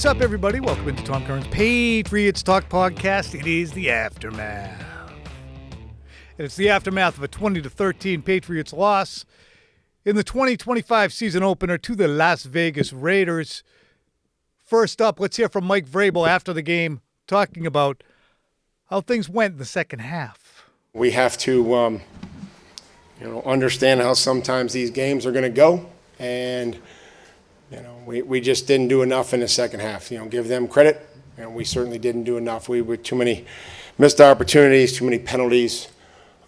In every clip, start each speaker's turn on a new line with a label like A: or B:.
A: What's up, everybody? Welcome into Tom Curran's Patriots Talk podcast. It is the aftermath. And it's the aftermath of a 20-13 Patriots loss in the 2025 season opener to the Las Vegas Raiders. First up, let's hear from Mike Vrabel after the game, talking about how things went in the second half.
B: We have to, understand how sometimes these games are going to go, and we just didn't do enough in the second half. Give them credit, and we certainly didn't do enough. We were too many missed opportunities, too many penalties,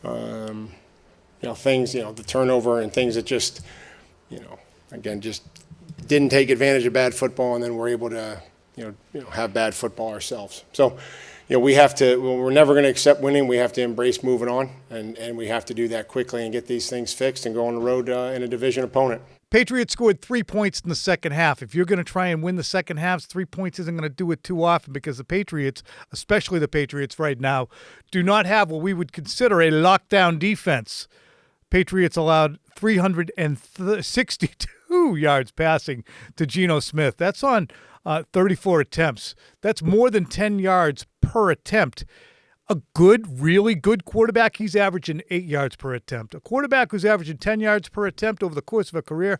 B: things, the turnover and things that just, just didn't take advantage of bad football, and then we're able to, have bad football ourselves. So, we're never going to accept winning. We have to embrace moving on, and we have to do that quickly and get these things fixed and go on the road in a division opponent.
A: Patriots scored 3 points in the second half. If you're going to try and win the second half, 3 points isn't going to do it too often because the Patriots, especially the Patriots right now, do not have what we would consider a lockdown defense. Patriots allowed 362 yards passing to Geno Smith. That's on 34 attempts. That's more than 10 yards per attempt. A good, really good quarterback, he's averaging 8 yards per attempt. A quarterback who's averaging 10 yards per attempt over the course of a career,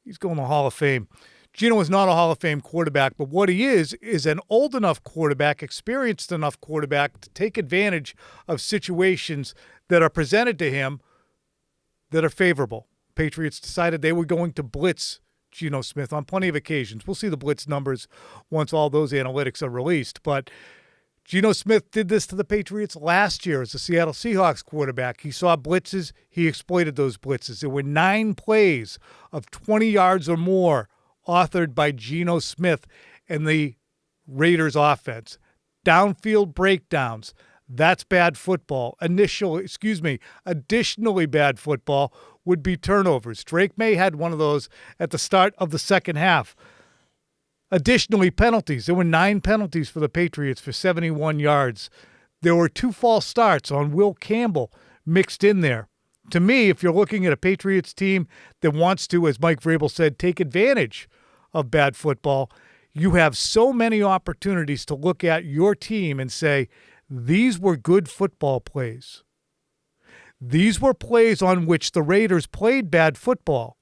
A: he's going to the Hall of Fame. Geno is not a Hall of Fame quarterback, but what he is an old enough quarterback, experienced enough quarterback to take advantage of situations that are presented to him that are favorable. Patriots decided they were going to blitz Geno Smith on plenty of occasions. We'll see the blitz numbers once all those analytics are released, but Geno Smith did this to the Patriots last year as a Seattle Seahawks quarterback. He saw blitzes. He exploited those blitzes. There were 9 plays of 20 yards or more authored by Geno Smith and the Raiders offense. Downfield breakdowns. That's bad football. Additionally bad football would be turnovers. Drake Maye had one of those at the start of the second half. Additionally, penalties. There were 9 penalties for the Patriots for 71 yards. There were 2 false starts on Will Campbell mixed in there. To me, if you're looking at a Patriots team that wants to, as Mike Vrabel said, take advantage of bad football, you have so many opportunities to look at your team and say, these were good football plays. These were plays on which the Raiders played bad football.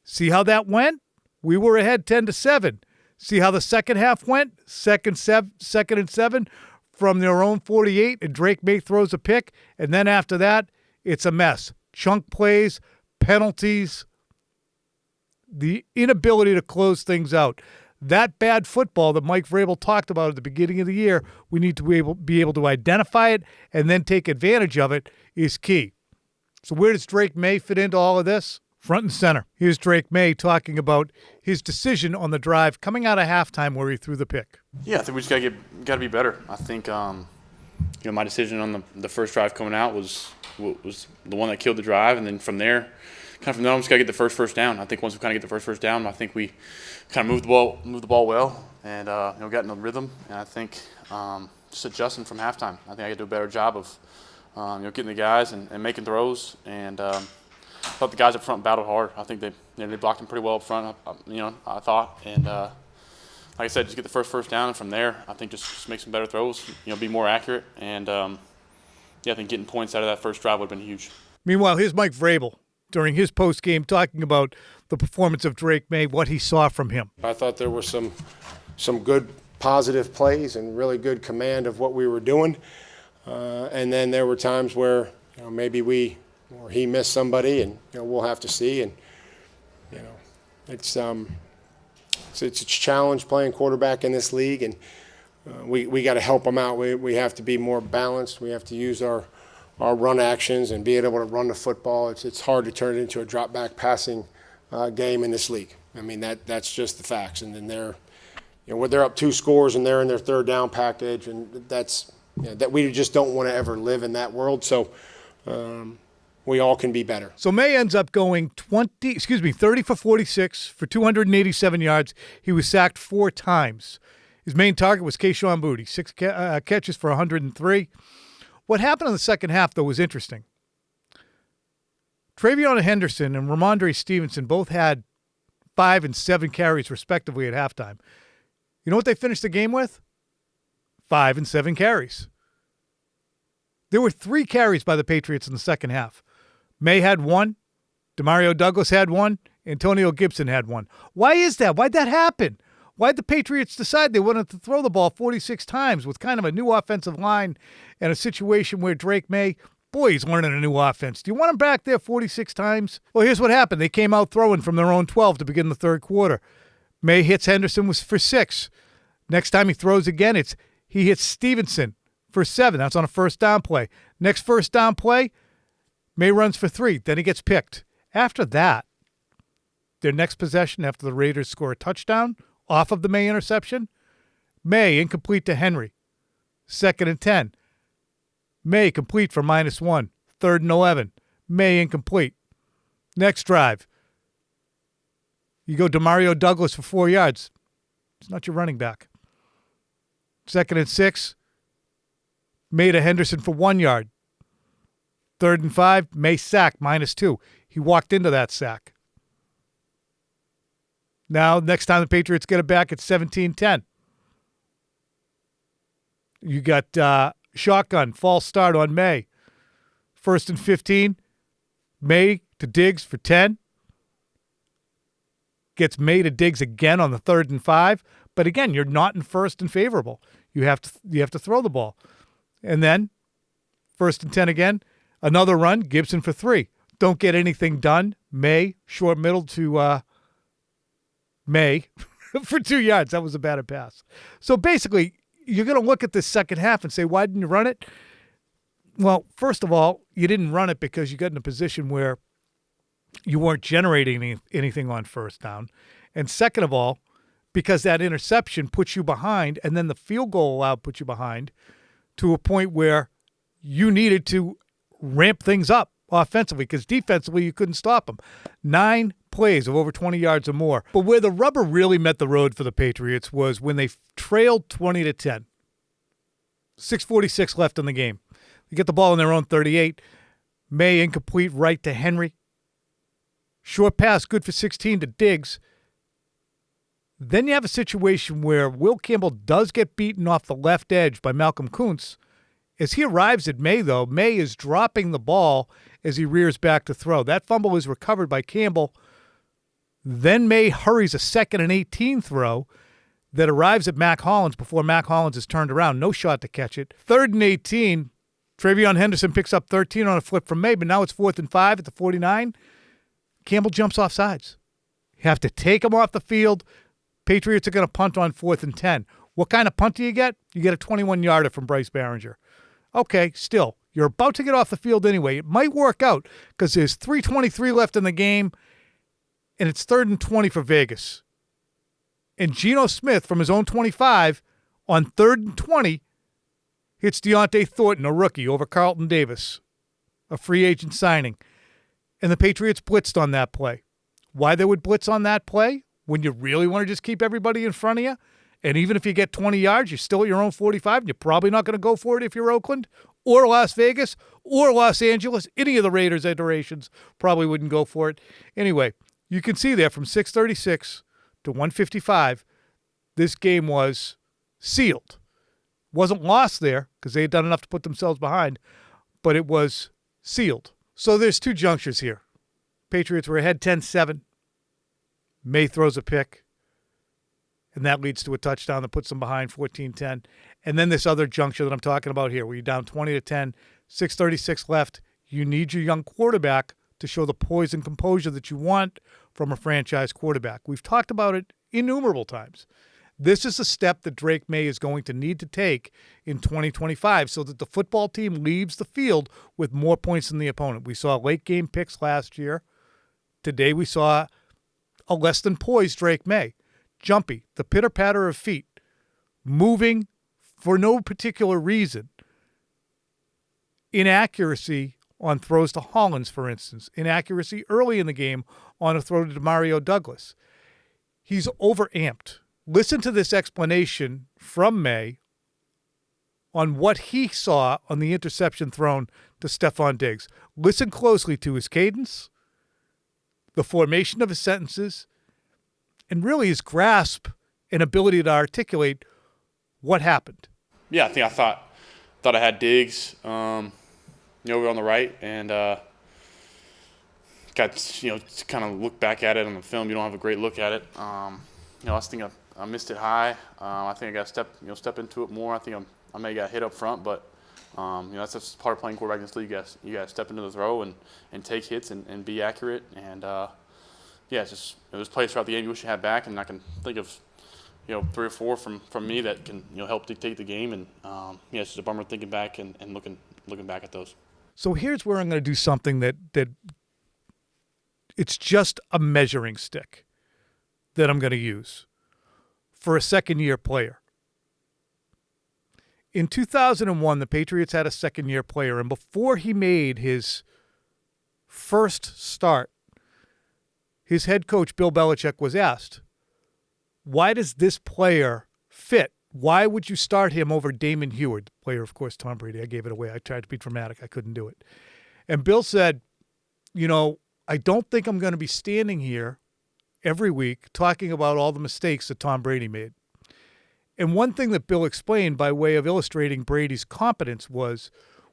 A: See how that went? We were ahead 10-7. See how the second half went? Second and 7 from their own 48, and Drake Maye throws a pick, and then after that, it's a mess. Chunk plays, penalties, the inability to close things out. That bad football that Mike Vrabel talked about at the beginning of the year, we need to be able to identify it and then take advantage of it is key. So where does Drake Maye fit into all of this? Front and center. Here's Drake Maye talking about his decision on the drive coming out of halftime where he threw the pick.
C: Yeah, I think we just got to be better. I think my decision on the first drive coming out was the one that killed the drive, and then from there, we just got to get the first down. I think once we kind of get the first down, I think we kind of moved the ball well, and got in a rhythm. And I think just adjusting from halftime. I think I got to do a better job of getting the guys and making throws. And I thought the guys up front battled hard. I think they blocked them pretty well up front. I thought, and like I said, just get the first down, and from there, I think just make some better throws. Be more accurate, and I think getting points out of that first drive would have been huge.
A: Meanwhile, here's Mike Vrabel during his post-game talking about the performance of Drake Maye, what he saw from him.
B: I thought there were some good positive plays and really good command of what we were doing. And then there were times where maybe he missed somebody, and we'll have to see. And it's a challenge playing quarterback in this league, and we got to help them out. We have to be more balanced. We have to use our run actions and being able to run the football. It's hard to turn it into a drop back passing game in this league. I mean that's just the facts. And then they're up 2 scores and they're in their third down package, and that we just don't want to ever live in that world. So we all can be better.
A: So Maye ends up going 30 for 46 for 287 yards. He was sacked 4 times. His main target was Kayshon Boutte, 6 catches for 103. What happened in the second half, though, was interesting. Travion Henderson and Ramondre Stevenson both had 5 and 7 carries, respectively, at halftime. You know what they finished the game with? 5 and 7 carries. There were 3 carries by the Patriots in the second half. Maye had 1. DeMario Douglas had 1. Antonio Gibson had 1. Why is that? Why'd that happen? Why'd the Patriots decide they wanted to throw the ball 46 times with kind of a new offensive line and a situation where Drake Maye, boy, he's learning a new offense. Do you want him back there 46 times? Well, here's what happened. They came out throwing from their own 12 to begin the third quarter. Maye hits Henderson for 6. Next time he throws again, he hits Stevenson for 7. That's on a first down play. Next first down play, Maye runs for 3. Then he gets picked. After that, their next possession after the Raiders score a touchdown off of the Maye interception, Maye incomplete to Henry. 2nd and 10. Maye complete for -1. 3rd and 11. Maye incomplete. Next drive. You go DeMario Douglas for 4 yards. It's not your running back. 2nd and 6. Maye to Henderson for 1 yard. 3rd and 5. Maye sack -2. He walked into that sack. Now, next time the Patriots get it back, it's 17-10. You got shotgun, false start on Maye. 1st and 15. Maye to Diggs for 10. Gets Maye to Diggs again on the 3rd and 5. But again, you're not in 1st and favorable. You have to throw the ball. And then 1st and 10 again. Another run, Gibson for 3. Don't get anything done. Maye, short middle to Maye for 2 yards. That was a batted pass. So basically, you're going to look at this second half and say, why didn't you run it? Well, first of all, you didn't run it because you got in a position where you weren't generating anything on first down. And second of all, because that interception puts you behind, and then the field goal allowed put you behind to a point where you needed to ramp things up offensively, because defensively you couldn't stop them. 9 plays of over 20 yards or more. But where the rubber really met the road for the Patriots was when they trailed 20-10. 6:46 left in the game. They get the ball in their own 38. Maye incomplete right to Henry. Short pass, good for 16 to Diggs. Then you have a situation where Will Campbell does get beaten off the left edge by Malcolm Kuntz. As he arrives at Maye, though, Maye is dropping the ball as he rears back to throw. That fumble is recovered by Campbell. Then Maye hurries a 2nd and 18 throw that arrives at Mac Hollins before Mac Hollins is turned around. No shot to catch it. 3rd and 18. Travion Henderson picks up 13 on a flip from Maye, but now it's 4th and 5 at the 49. Campbell jumps off sides. You have to take him off the field. Patriots are going to punt on 4th and 10. What kind of punt do you get? You get a 21-yarder from Bryce Behringer. Okay, still, you're about to get off the field anyway. It might work out because there's 3:23 left in the game, and it's 3rd and 20 for Vegas. And Geno Smith from his own 25 on 3rd and 20 hits Deontay Thornton, a rookie, over Carlton Davis, a free agent signing. And the Patriots blitzed on that play. Why they would blitz on that play? When you really want to just keep everybody in front of you, and even if you get 20 yards, you're still at your own 45, and you're probably not going to go for it if you're Oakland or Las Vegas or Los Angeles. Any of the Raiders' iterations probably wouldn't go for it. Anyway, you can see there from 6:36 to 1:55, this game was sealed. Wasn't lost there because they had done enough to put themselves behind, but it was sealed. So there's 2 junctures here. Patriots were ahead 10-7. Maye throws a pick, and that leads to a touchdown that puts them behind 14-10. And then this other juncture that I'm talking about here, where you're down 20-10, 6:36 left. You need your young quarterback to show the poise and composure that you want from a franchise quarterback. We've talked about it innumerable times. This is a step that Drake Maye is going to need to take in 2025 so that the football team leaves the field with more points than the opponent. We saw late game picks last year. Today we saw a less than poised Drake Maye. Jumpy, the pitter-patter of feet, moving for no particular reason. Inaccuracy on throws to Hollins, for instance. Inaccuracy early in the game on a throw to DeMario Douglas. He's overamped. Listen to this explanation from Maye on what he saw on the interception thrown to Stephon Diggs. Listen closely to his cadence, the formation of his sentences, and really his grasp and ability to articulate what happened.
C: Yeah, I thought I had Diggs, over on the right, and got to kind of look back at it on the film. You don't have a great look at it. I was thinking I missed it high. I think I got to step into it more. I think I may have got hit up front, but that's just part of playing quarterback in this league. You got to step into the throw and take hits and be accurate. And it was plays throughout the game you wish you had back, and I can think of 3 or 4 from me that can help dictate the game. And it's just a bummer thinking back and looking back at those.
A: So here's where I'm going to do something that it's just a measuring stick that I'm going to use for a second-year player. In 2001, the Patriots had a second-year player, and before he made his first start, his head coach, Bill Belichick, was asked, why does this player fit? Why would you start him over Damon Heward, the player, of course, Tom Brady? I gave it away. I tried to be dramatic. I couldn't do it. And Bill said, I don't think I'm going to be standing here every week talking about all the mistakes that Tom Brady made. And one thing that Bill explained by way of illustrating Brady's competence was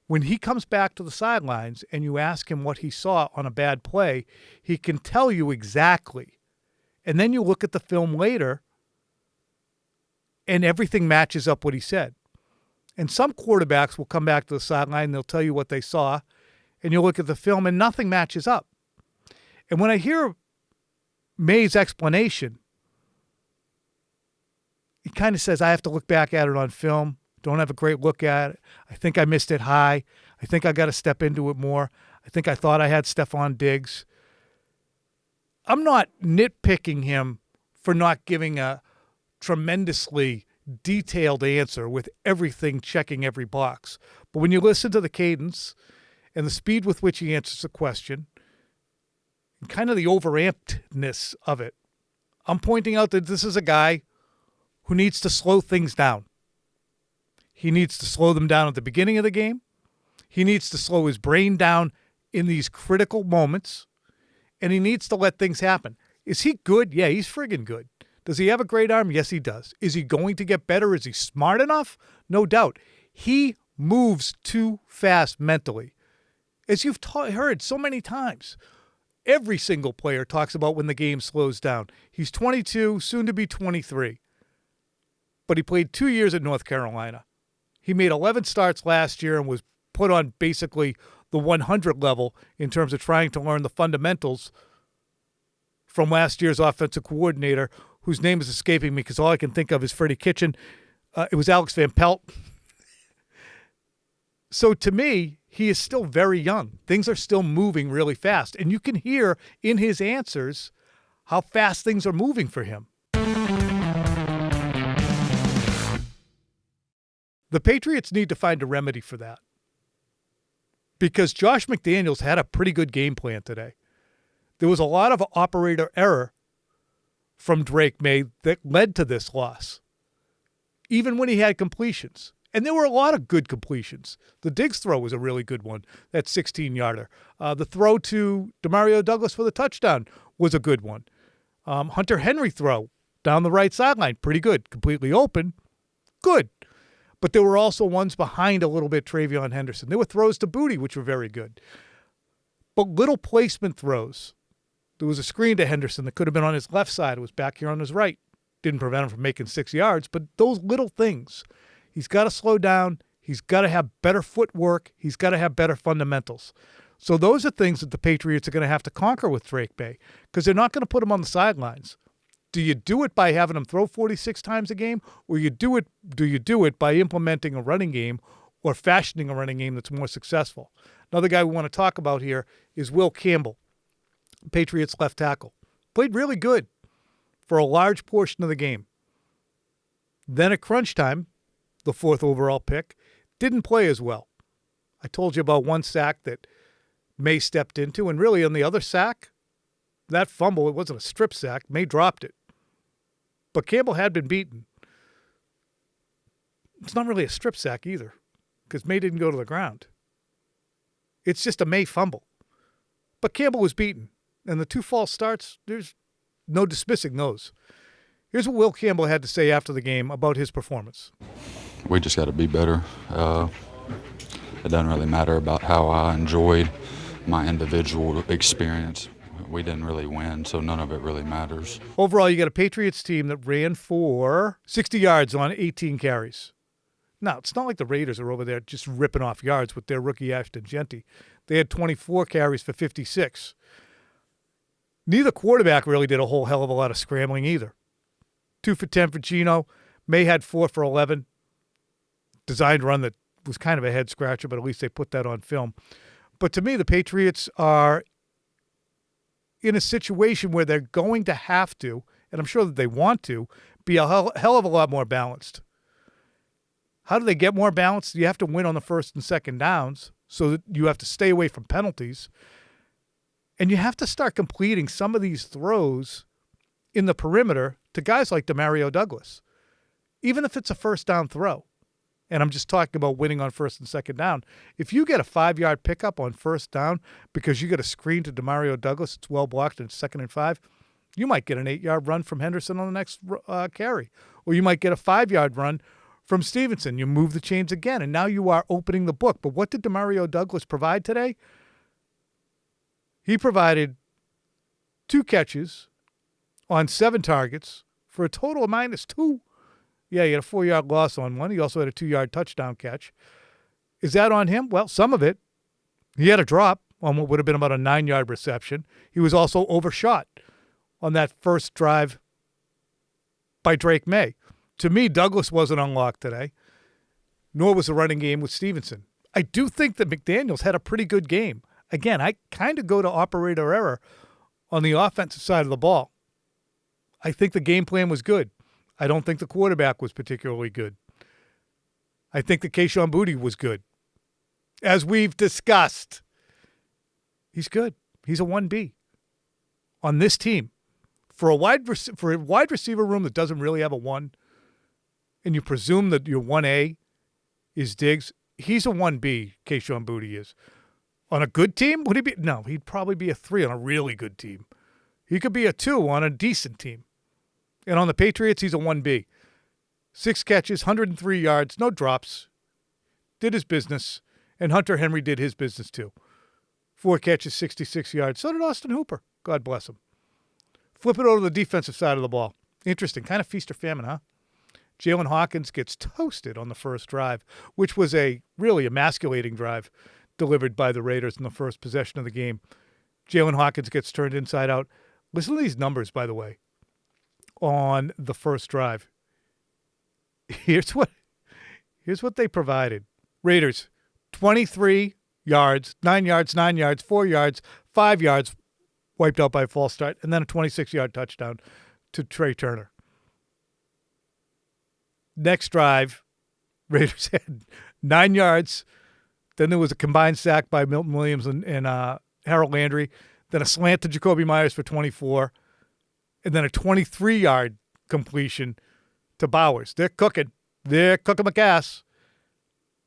A: when he comes back to the sidelines and you ask him what he saw on a bad play, he can tell you exactly. And then you look at the film later and everything matches up what he said. And some quarterbacks will come back to the sideline and they'll tell you what they saw, and you'll look at the film and nothing matches up. And when I hear Maye's explanation, he kind of says, I have to look back at it on film. Don't have a great look at it. I think I missed it high. I think I got to step into it more. I think I thought I had Stephon Diggs. I'm not nitpicking him for not giving a tremendously detailed answer with everything checking every box. But when you listen to the cadence and the speed with which he answers the question, and kind of the overampedness of it, I'm pointing out that this is a guy who needs to slow things down. He needs to slow them down at the beginning of the game. He needs to slow his brain down in these critical moments. And he needs to let things happen. Is he good? Yeah, he's friggin' good. Does he have a great arm? Yes, he does. Is he going to get better? Is he smart enough? No doubt. He moves too fast mentally. As you've heard so many times, every single player talks about when the game slows down. He's 22, soon to be 23. But he played 2 years at North Carolina. He made 11 starts last year and was put on basically the 100 level in terms of trying to learn the fundamentals from last year's offensive coordinator, whose name is escaping me because all I can think of is Freddie Kitchen. It was Alex Van Pelt. So to me, he is still very young. Things are still moving really fast. And you can hear in his answers how fast things are moving for him. The Patriots need to find a remedy for that, because Josh McDaniels had a pretty good game plan today. There was a lot of operator error from Drake Maye that led to this loss, even when he had completions. And there were a lot of good completions. The Diggs throw was a really good one, that 16-yarder. The throw to DeMario Douglas for the touchdown was a good one. Hunter Henry throw down the right sideline, pretty good. Completely open, good. But there were also ones behind a little bit Travion Henderson. There were throws to Booty, which were very good. But little placement throws. There was a screen to Henderson that could have been on his left side. It was back here on his right. Didn't prevent him from making 6 yards. But those little things, he's got to slow down. He's got to have better footwork. He's got to have better fundamentals. So those are things that the Patriots are going to have to conquer with Drake Maye, because they're not going to put him on the sidelines. Do you do it by having him throw 46 times a game, or do you do it by implementing a running game or fashioning a running game that's more successful? Another guy we want to talk about here is Will Campbell, Patriots left tackle. Played really good for a large portion of the game. Then at crunch time, the 4th overall pick, didn't play as well. I told you about one sack that Maye stepped into, and really on the other sack, that fumble, it wasn't a strip sack. Maye dropped it. But Campbell had been beaten. It's not really a strip sack either, because Maye didn't go to the ground. It's just a Maye fumble. But Campbell was beaten. And the 2 false starts, there's no dismissing those. Here's what Will Campbell had to say after the game about his performance.
D: We just got to be better. It doesn't really matter about how I enjoyed my individual experience. We didn't really win, so none of it really matters.
A: Overall, you got a Patriots team that ran for 60 yards on 18 carries. Now, it's not like the Raiders are over there just ripping off yards with their rookie Ashton Genty. They had 24 carries for 56. Neither quarterback really did a whole hell of a lot of scrambling either. 2 for 10 for Geno. May had 4 for 11. Designed run that was kind of a head scratcher, but at least they put that on film. But to me, the Patriots are in a situation where they're going to have to, and I'm sure that they want to, be a hell of a lot more balanced. How do they get more balanced? You have to win on the first and second downs, so that you have to stay away from penalties. And you have to start completing some of these throws in the perimeter to guys like DeMario Douglas, even if it's a first down throw. And I'm just talking about winning on first and second down. If you get a 5-yard pickup on first down because you get a screen to DeMario Douglas, it's well blocked and it's 2nd and 5, you might get an 8-yard run from Henderson on the next carry. Or you might get a 5-yard run from Stevenson. You move the chains again, and now you are opening the book. But what did DeMario Douglas provide today? He provided 2 catches on 7 targets for a total of -2. Yeah, he had a 4-yard loss on one. He also had a 2-yard touchdown catch. Is that on him? Well, some of it. He had a drop on what would have been about a 9-yard reception. He was also overshot on that first drive by Drake Maye. To me, Douglas wasn't unlocked today, nor was the running game with Stevenson. I do think that McDaniels had a pretty good game. Again, I kind of go to operator error on the offensive side of the ball. I think the game plan was good. I don't think the quarterback was particularly good. I think that Kayshon Boutte was good. As we've discussed, he's good. He's a 1B on this team. For a wide receiver room that doesn't really have a 1, and you presume that your 1A is Diggs, he's a 1B, Kayshon Boutte is. On a good team, would he be? No, he'd probably be a 3 on a really good team. He could be a 2 on a decent team. And on the Patriots, he's a 1B. 6 catches, 103 yards, no drops. Did his business. And Hunter Henry did his business too. 4 catches, 66 yards. So did Austin Hooper. God bless him. Flip it over to the defensive side of the ball. Interesting. Kind of feast or famine, huh? Jalen Hawkins gets toasted on the first drive, which was a really emasculating drive delivered by the Raiders in the first possession of the game. Jalen Hawkins gets turned inside out. Listen to these numbers, by the way. On the first drive. Here's what they provided. Raiders, 23 yards, 9 yards, 9 yards, 4 yards, 5 yards, wiped out by a false start, and then a 26-yard touchdown to Trey Turner. Next drive, Raiders had 9 yards. Then there was a combined sack by Milton Williams and Harold Landry. Then a slant to Jacoby Myers for 24. And then a 23-yard completion to Bowers. They're cooking. They're cooking my gas.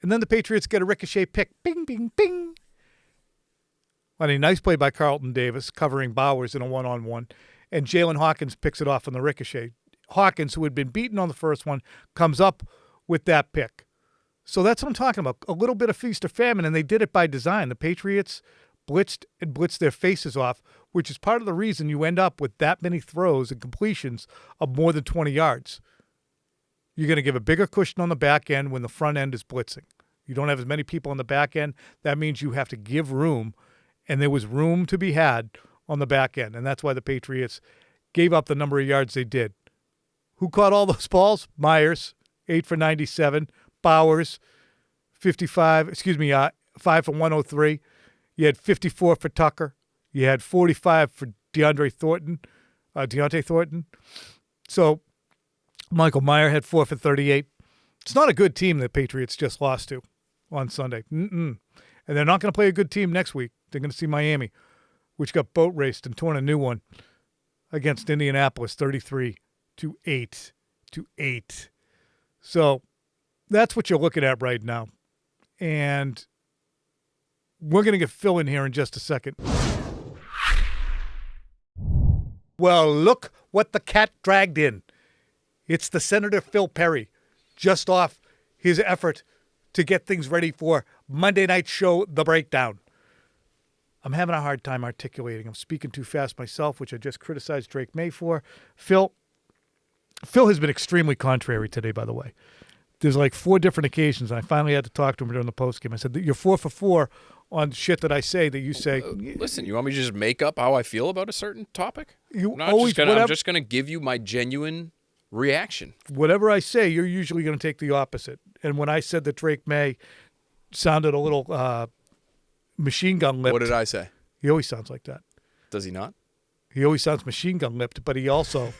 A: And then the Patriots get a ricochet pick. Bing, bing, bing. On a nice play by Carlton Davis, covering Bowers in a one-on-one. And Jalen Hawkins picks it off on the ricochet. Hawkins, who had been beaten on the first one, comes up with that pick. So that's what I'm talking about. A little bit of feast or famine, and they did it by design. The Patriots blitzed their faces off, which is part of the reason you end up with that many throws and completions of more than 20 yards. You're going to give a bigger cushion on the back end when the front end is blitzing. You don't have as many people on the back end. That means you have to give room, and there was room to be had on the back end, and that's why the Patriots gave up the number of yards they did. Who caught all those balls? Myers, 8 for 97. Bowers, 5 for 103. You had 54 for Tucker. You had 45 for Deontay Thornton. So Michael Mayer had 4 for 38. It's not a good team the Patriots just lost to on Sunday. And they're not going to play a good team next week. They're going to see Miami, which got boat raced and torn a new one against Indianapolis, 33-8. So that's what you're looking at right now. And we're going to get Phil in here in just a second. Well, look what the cat dragged in. It's the Senator Phil Perry, just off his effort to get things ready for Monday Night Show, The Breakdown. I'm having a hard time articulating. I'm speaking too fast myself, which I just criticized Drake Maye for. Phil has been extremely contrary today, by the way. There's like 4 different occasions, and I finally had to talk to him during the postgame. I said, you're 4 for 4 on shit that I say that you say.
E: Listen, you want me to just make up how I feel about a certain topic?
A: You
E: I'm
A: always,
E: I'm just gonna give you my genuine reaction.
A: whatever I say, you're usually going to take the opposite. And when I said that Drake Maye sounded a little machine gun lipped.
E: What did I say?
A: He always sounds like that.
E: Does he not?
A: He always sounds machine gun lipped, but he also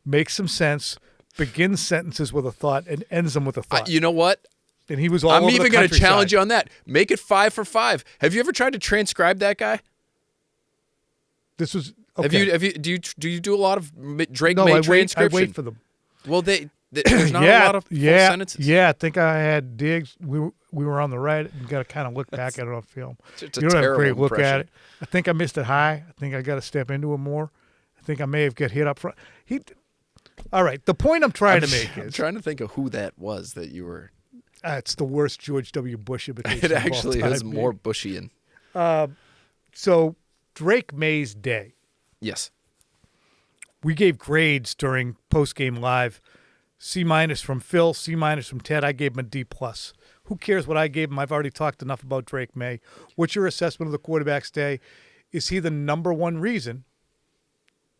A: makes some sense, begins sentences with a thought, and ends them with a thought.
E: You know what?
A: And he was all
E: I'm
A: over
E: even
A: going
E: to challenge you on that. Make it 5 for 5. Have you ever tried to transcribe that guy?
A: This was okay.
E: Have you do you do a lot of Drake
A: No,
E: Maye
A: I
E: transcription?
A: wait for them.
E: Well, there's not a lot of full sentences.
A: Yeah, I think I had Diggs. We were on the right and got to kind of look back at it on film.
E: It's a
A: You don't have a
E: terrible
A: great look at
E: impression.
A: it. I think I missed it high. I think I got to step into it more. I think I may have got hit up front. All right, the point I'm trying to make
E: I'm
A: is
E: trying to think of who that was that you were.
A: it's the worst George W. Bush imitation.
E: It
A: of all
E: actually
A: time,
E: is
A: dude.
E: more Bushian.
A: So Drake Maye's day.
E: Yes.
A: We gave grades during post-game live. C- from Phil, C- from Ted. I gave him a D+. Who cares what I gave him? I've already talked enough about Drake Maye. What's your assessment of the quarterback's day? Is he the number one reason?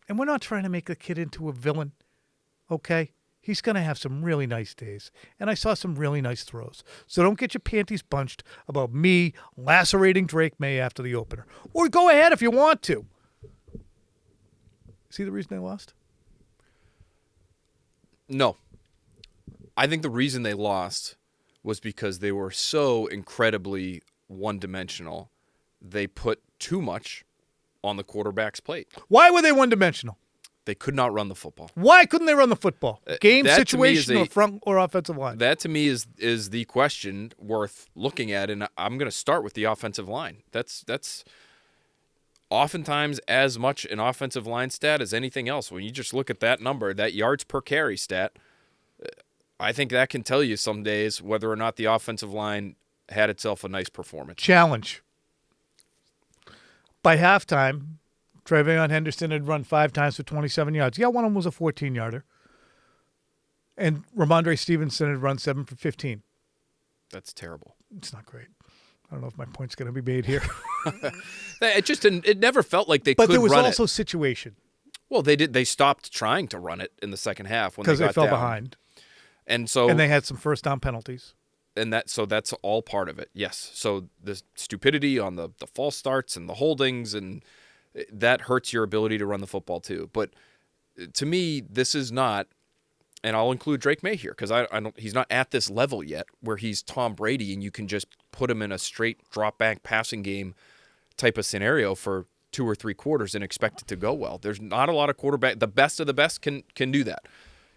A: And we're not trying to make the kid into a villain, okay? He's going to have some really nice days. And I saw some really nice throws. So don't get your panties bunched about me lacerating Drake Maye after the opener. Or go ahead if you want to. See the reason they lost?
E: No. I think the reason they lost was because they were so incredibly one-dimensional. They put too much on the quarterback's plate.
A: Why were they one-dimensional?
E: They could not run the football.
A: Why couldn't they run the football? Game
E: that to me is
A: situation or front or offensive line?
E: That to me is the question worth looking at, and I'm going to start with the offensive line. That's oftentimes as much an offensive line stat as anything else. When you just look at that number, that yards per carry stat, I think that can tell you some days whether or not the offensive line had itself a nice performance.
A: Challenge. By halftime, Trevion Henderson had run 5 times for 27 yards. Yeah, one of them was a 14-yarder. And Ramondre Stevenson had run 7 for 15.
E: That's terrible.
A: It's not great. I don't know if my point's going to be made here.
E: It never felt like they
A: But
E: could
A: there was
E: run
A: also
E: it.
A: situation
E: Well, they did. They stopped trying to run it in the second half when
A: because
E: they
A: they
E: got
A: fell
E: down.
A: behind.
E: And so
A: And they had some first down penalties.
E: that's all part of it. Yes. So the stupidity on the false starts and the holdings, and that hurts your ability to run the football too. But to me, this is not, and I'll include Drake Maye here because he's not at this level yet where he's Tom Brady and you can just put him in a straight drop back passing game type of scenario for 2 or 3 quarters and expect it to go well. There's not a lot of quarterback. The best of the best can do that.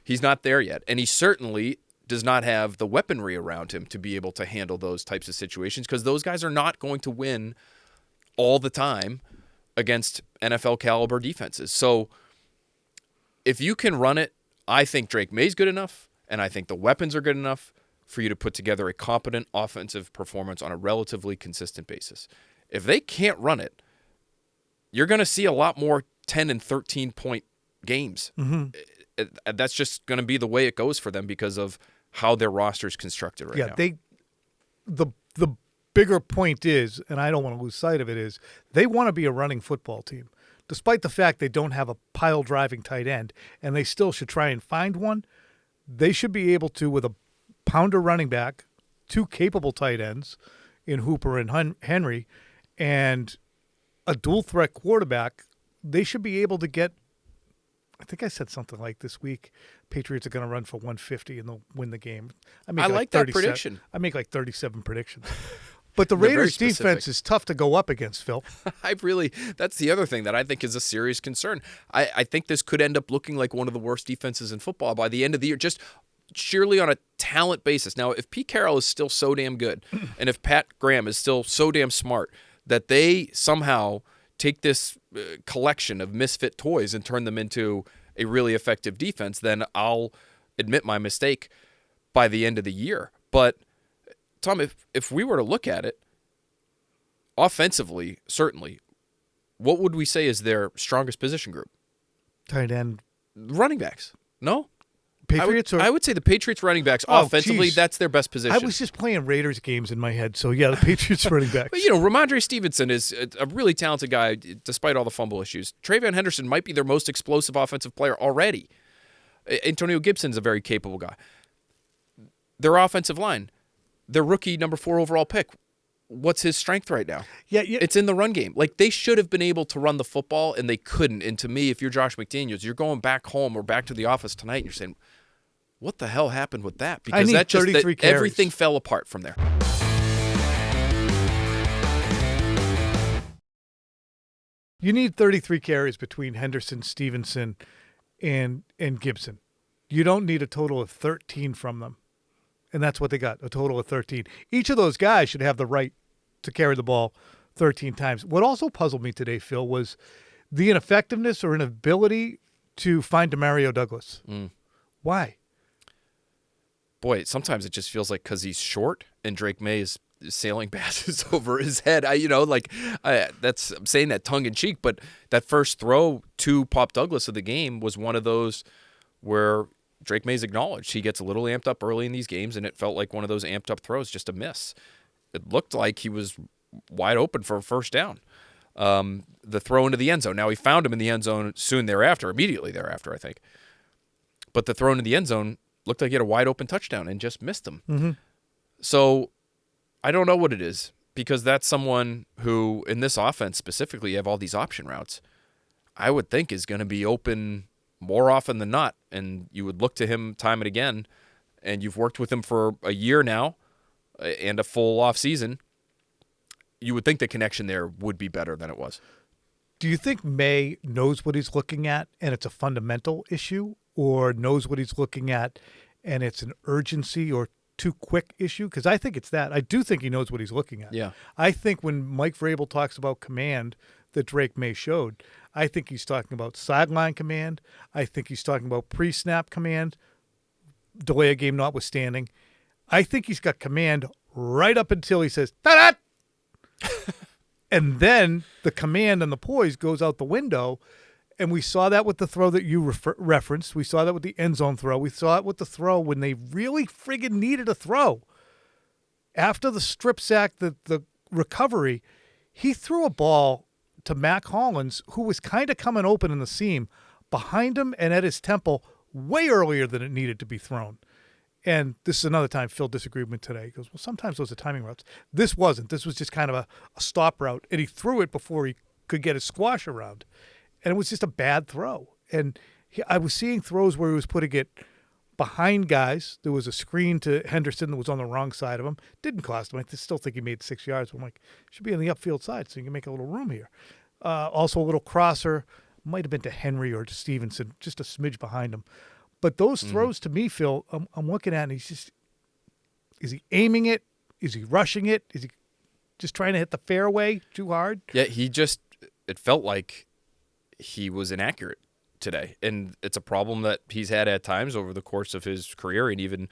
E: He's not there yet. And he certainly does not have the weaponry around him to be able to handle those types of situations because those guys are not going to win all the time against NFL caliber defenses. So if you can run it, I think Drake Maye's good enough, and I think the weapons are good enough for you to put together a competent offensive performance on a relatively consistent basis. If they can't run it, you're going to see a lot more 10 and 13-point games. Mm-hmm. That's just going to be the way it goes for them because of how their roster is constructed right now.
A: The bigger point is, and I don't want to lose sight of it, is they want to be a running football team. Despite the fact they don't have a pile-driving tight end, and they still should try and find one, they should be able to, with a pounder running back, 2 capable tight ends in Hooper and Henry, and a dual-threat quarterback, they should be able to get, I think I said something like this week, Patriots are going to run for 150 and they'll win the game.
E: I like that prediction.
A: I make like 37 predictions. But the
E: They're very
A: Raiders' defense
E: specific.
A: is tough to go up against, Phil.
E: That's the other thing that I think is a serious concern. I think this could end up looking like one of the worst defenses in football by the end of the year, just sheerly on a talent basis. Now, if Pete Carroll is still so damn good, and if Pat Graham is still so damn smart, that they somehow take this collection of misfit toys and turn them into a really effective defense, then I'll admit my mistake by the end of the year. But, Tom, if we were to look at it, offensively, certainly, what would we say is their strongest position group?
A: Tight end.
E: Running backs. No?
A: Patriots?
E: I would say the Patriots running backs,
A: Oh,
E: offensively,
A: geez.
E: that's their best position.
A: I was just playing Raiders games in my head, so yeah, the Patriots running backs.
E: But, you know, Ramondre Stevenson is a really talented guy, despite all the fumble issues. Travion Henderson might be their most explosive offensive player already. Antonio Gibson's a very capable guy. Their offensive line, their rookie number 4 overall pick, what's his strength right now?
A: Yeah.
E: It's in the run game. Like, they should have been able to run the football, and they couldn't. And to me, if you're Josh McDaniels, you're going back home or back to the office tonight, and you're saying, what the hell happened with that? Because
A: need
E: that just
A: 33 carries.
E: everything fell apart from there.
A: You need 33 carries between Henderson, Stevenson, and Gibson. You don't need a total of 13 from them. And that's what they got, a total of 13. Each of those guys should have the right to carry the ball 13 times. What also puzzled me today, Phil, was the ineffectiveness or inability to find DeMario Douglas. Why?
E: Boy, sometimes it just feels like because he's short and Drake Maye is sailing passes over his head. I'm saying that tongue in cheek, but that first throw to Pop Douglas of the game was one of those where Drake Maye's acknowledged he gets a little amped up early in these games, and it felt like one of those amped up throws, just a miss. It looked like he was wide open for a first down. The throw into the end zone. Now, he found him in the end zone immediately thereafter, I think. But the throw into the end zone looked like he had a wide open touchdown and just missed him.
A: Mm-hmm.
E: So I don't know what it is, because that's someone who, in this offense specifically, you have all these option routes, I would think is going to be open more often than not, and you would look to him time and again, and you've worked with him for a year now and a full off season. You would think the connection there would be better than it was.
A: Do you think May knows what he's looking at and it's a fundamental issue, or knows what he's looking at and it's an urgency or too quick issue? Because I think it's that. I do think he knows what he's looking at.
E: Yeah.
A: I think when Mike Vrabel talks about command that Drake Maye showed, I think he's talking about sideline command. I think he's talking about pre-snap command, delay a game notwithstanding. I think he's got command right up until he says, ta-da! And then the command and the poise goes out the window. And we saw that with the throw that you referenced. We saw that with the end zone throw. We saw it with the throw when they really friggin' needed a throw. After the strip sack, the recovery, he threw a ball to Mac Hollins, who was kind of coming open in the seam, behind him and at his temple way earlier than it needed to be thrown. And this is another time Phil disagreed with me today. He goes, well, sometimes those are timing routes. This wasn't. This was just kind of a stop route. And he threw it before he could get his squash around. And it was just a bad throw. And I was seeing throws where he was putting it behind guys. There was a screen to Henderson that was on the wrong side of him. Didn't cost him. I still think he made 6 yards. But I'm like, should be on the upfield side so you can make a little room here. Also a little crosser. Might have been to Henry or to Stevenson, just a smidge behind him. But those throws to me, Phil, I'm looking at, and he's just, is he aiming it? Is he rushing it? Is he just trying to hit the fairway too hard?
E: Yeah, it felt like he was inaccurate today. And it's a problem that he's had at times over the course of his career, and even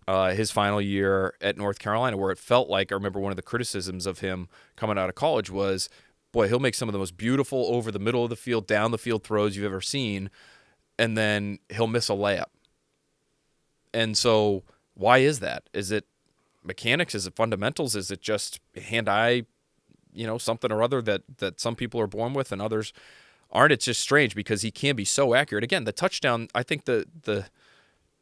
E: his final year at North Carolina, where it felt like, I remember one of the criticisms of him coming out of college was, boy, he'll make some of the most beautiful over the middle of the field, down the field throws you've ever seen, and then he'll miss a layup. And so why is that? Is it mechanics? Is it fundamentals? Is it just hand-eye, something or other that some people are born with and others aren't? It's just strange because he can be so accurate. Again, the touchdown, I think the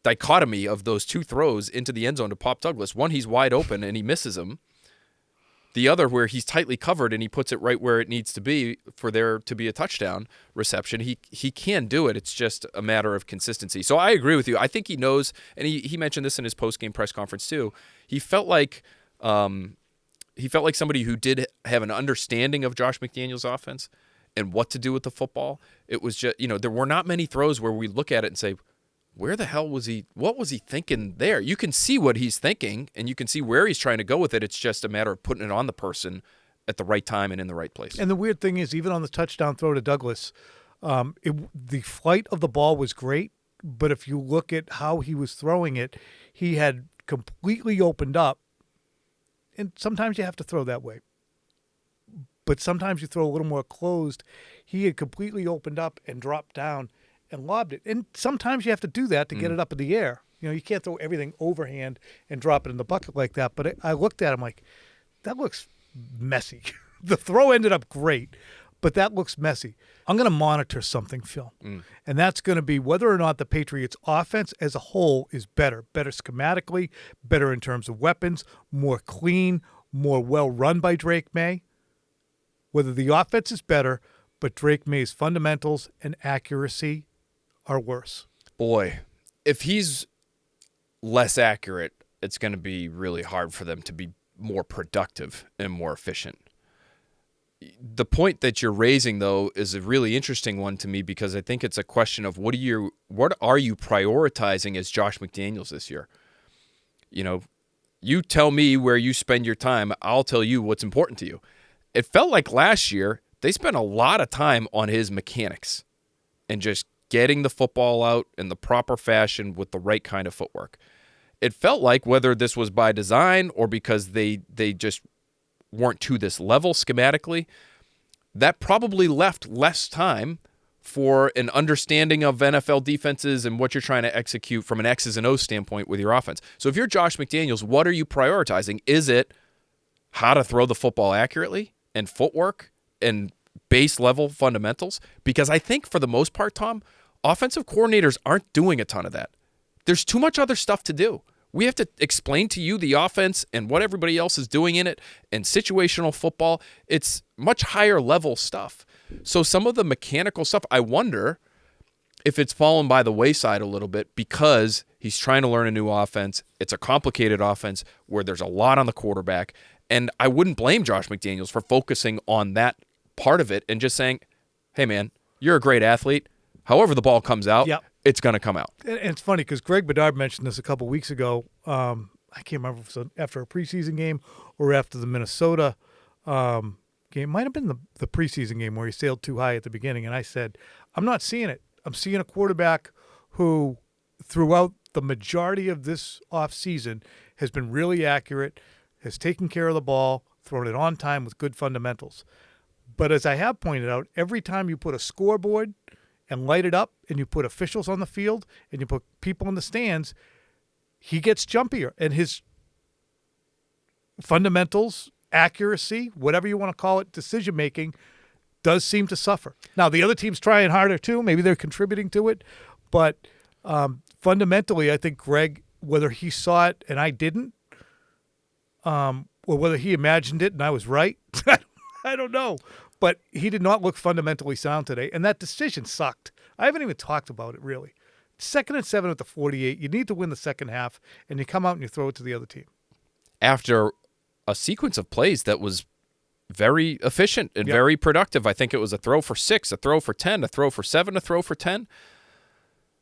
E: dichotomy of those two throws into the end zone to Pop Douglas, one, he's wide open and he misses him. The other where he's tightly covered and he puts it right where it needs to be for there to be a touchdown reception. He can do it. It's just a matter of consistency. So I agree with you. I think he knows, and he mentioned this in his post-game press conference too. He felt like somebody who did have an understanding of Josh McDaniels' offense and what to do with the football. It was just, there were not many throws where we look at it and say, where the hell was he? What was he thinking there? You can see what he's thinking, and you can see where he's trying to go with it. It's just a matter of putting it on the person at the right time and in the right place.
A: And the weird thing is, even on the touchdown throw to Douglas, The flight of the ball was great, but if you look at how he was throwing it, he had completely opened up. And sometimes you have to throw that way. But sometimes you throw a little more closed. He had completely opened up and dropped down and lobbed it. And sometimes you have to do that to get it up in the air. You can't throw everything overhand and drop it in the bucket like that. But I looked at him like, that looks messy. The throw ended up great, but that looks messy. I'm going to monitor something, Phil, and that's going to be whether or not the Patriots' offense as a whole is better schematically, better in terms of weapons, more clean, more well-run by Drake Maye. Whether the offense is better, but Drake Maye's fundamentals and accuracy are worse.
E: Boy, if he's less accurate, it's going to be really hard for them to be more productive and more efficient. The point that you're raising, though, is a really interesting one to me because I think it's a question of what are you prioritizing as Josh McDaniels this year? You tell me where you spend your time, I'll tell you what's important to you. It felt like last year they spent a lot of time on his mechanics and just getting the football out in the proper fashion with the right kind of footwork. It felt like whether this was by design or because they just weren't to this level schematically, that probably left less time for an understanding of NFL defenses and what you're trying to execute from an X's and O's standpoint with your offense. So if you're Josh McDaniels, what are you prioritizing? Is it how to throw the football accurately and footwork and base level fundamentals? Because I think for the most part, Tom, offensive coordinators aren't doing a ton of that. There's too much other stuff to do. We have to explain to you the offense and what everybody else is doing in it and situational football. It's much higher level stuff. So some of the mechanical stuff, I wonder if it's fallen by the wayside a little bit because he's trying to learn a new offense. It's a complicated offense where there's a lot on the quarterback. And I wouldn't blame Josh McDaniels for focusing on that part of it and just saying, hey, man, you're a great athlete. However the ball comes out, it's going to come out.
A: And it's funny because Greg Bedard mentioned this a couple weeks ago. I can't remember if it was after a preseason game or after the Minnesota game. It might have been the preseason game where he sailed too high at the beginning. And I said, I'm not seeing it. I'm seeing a quarterback who, throughout the majority of this offseason, has been really accurate, has taken care of the ball, thrown it on time with good fundamentals. But as I have pointed out, every time you put a scoreboard and light it up and you put officials on the field and you put people in the stands, he gets jumpier. And his fundamentals, accuracy, whatever you want to call it, decision-making, does seem to suffer. Now, the other team's trying harder too. Maybe they're contributing to it. But fundamentally, I think Greg, whether he saw it and I didn't, or whether he imagined it and I was right, I don't know. But he did not look fundamentally sound today, and that decision sucked. I haven't even talked about it, really. 2nd and 7 at the 48. You need to win the second half, and you come out and you throw it to the other team.
E: After a sequence of plays that was very efficient and very productive. I think it was a throw for 6, a throw for 10, a throw for 7, a throw for 10.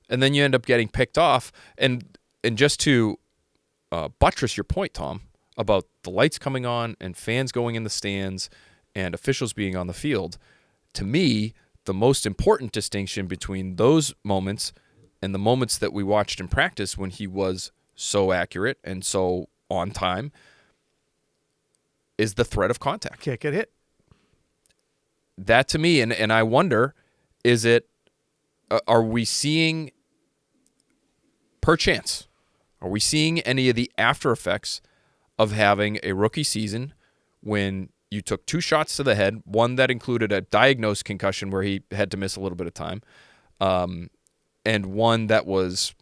E: And then you end up getting picked off. And just to buttress your point, Tom, about the lights coming on and fans going in the stands and officials being on the field, to me, the most important distinction between those moments and the moments that we watched in practice when he was so accurate and so on time is the threat of contact.
A: Can't get hit.
E: That to me, and I wonder, is it, are we seeing, perchance, are we seeing any of the after effects of having a rookie season when you took 2 shots to the head, one that included a diagnosed concussion where he had to miss a little bit of time, and one that was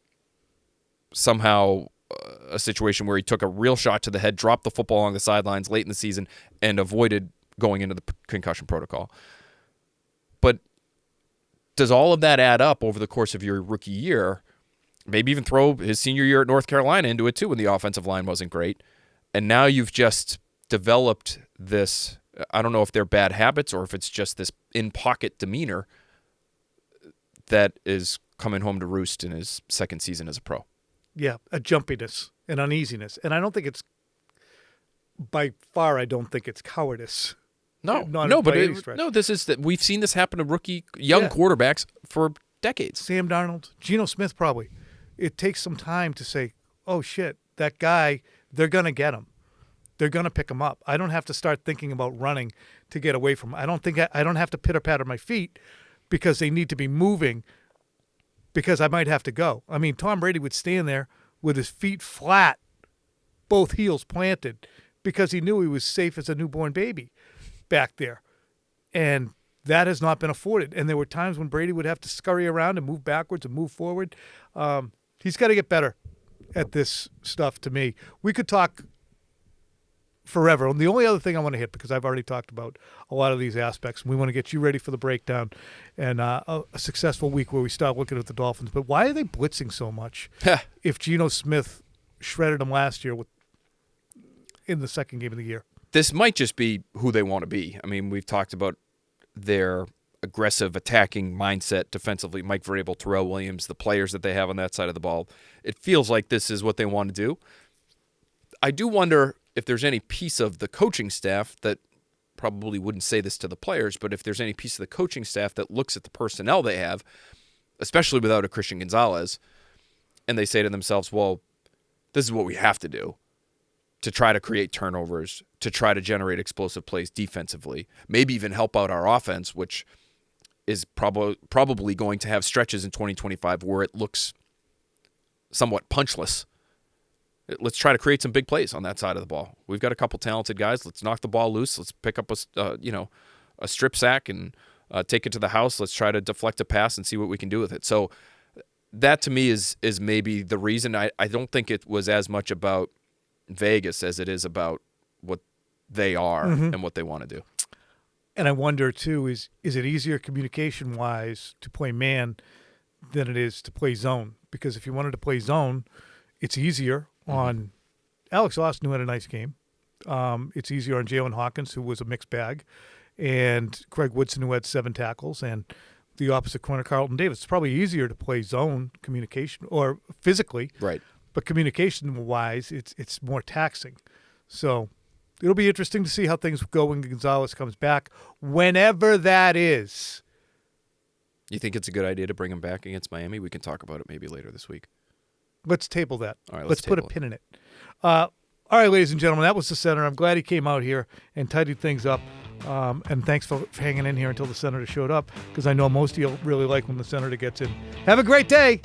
E: somehow a situation where he took a real shot to the head, dropped the football along the sidelines late in the season, and avoided going into the concussion protocol. But does all of that add up over the course of your rookie year? Maybe even throw his senior year at North Carolina into it too when the offensive line wasn't great. And now you've just developed this, I don't know if they're bad habits or if it's just this in-pocket demeanor that is coming home to roost in his second season as a pro.
A: Yeah, a jumpiness, an uneasiness. And I don't think it's, by far, I don't think it's cowardice. Not
E: but
A: by any stretch.
E: this is that we've seen this happen to young quarterbacks for decades.
A: Sam Darnold, Geno Smith, probably. It takes some time to say, "Oh shit, that guy. They're gonna get him. They're gonna pick him up. I don't have to start thinking about running to get away from him. I don't have to pitter patter my feet because they need to be moving because I might have to go." I mean, Tom Brady would stand there with his feet flat, both heels planted, because he knew he was safe as a newborn baby back there. And that has not been afforded. And there were times when Brady would have to scurry around and move backwards and move forward. He's got to get better at this stuff, to me. We could talk forever. And the only other thing I want to hit, because I've already talked about a lot of these aspects, and we want to get you ready for the breakdown and a successful week where we start looking at the Dolphins. But why are they blitzing so much if Geno Smith shredded them last year in the second game of the year?
E: This might just be who they want to be. I mean, we've talked about their aggressive attacking mindset defensively. Mike Vrabel, Terrell Williams, the players that they have on that side of the ball. It feels like this is what they want to do. I do wonder if there's any piece of the coaching staff that probably wouldn't say this to the players, but if there's any piece of the coaching staff that looks at the personnel they have, especially without a Christian Gonzalez, and they say to themselves, well, this is what we have to do to try to create turnovers, to try to generate explosive plays defensively, maybe even help out our offense, which is probably going to have stretches in 2025 where it looks somewhat punchless. Let's try to create some big plays on that side of the ball. We've got a couple talented guys. Let's knock the ball loose. Let's pick up a strip sack and take it to the house. Let's try to deflect a pass and see what we can do with it. So that to me is maybe the reason. I don't think it was as much about Vegas as it is about what they are and what they want to do.
A: And I wonder, too, is it easier communication-wise to play man than it is to play zone? Because if you wanted to play zone, it's easier on Alex Austin, who had a nice game. It's easier on Jalen Hawkins, who was a mixed bag, and Craig Woodson, who had 7 tackles, and the opposite corner, Carlton Davis. It's probably easier to play zone communication or physically.
E: Right.
A: But communication-wise, it's more taxing. So it'll be interesting to see how things go when Gonzalez comes back, whenever that is.
E: You think it's a good idea to bring him back against Miami? We can talk about it maybe later this week.
A: Let's table that.
E: All right,
A: let's put a pin in it. All right, ladies and gentlemen, that was the center. I'm glad he came out here and tidied things up. And thanks for hanging in here until the senator showed up, because I know most of you really like when the senator gets in. Have a great day.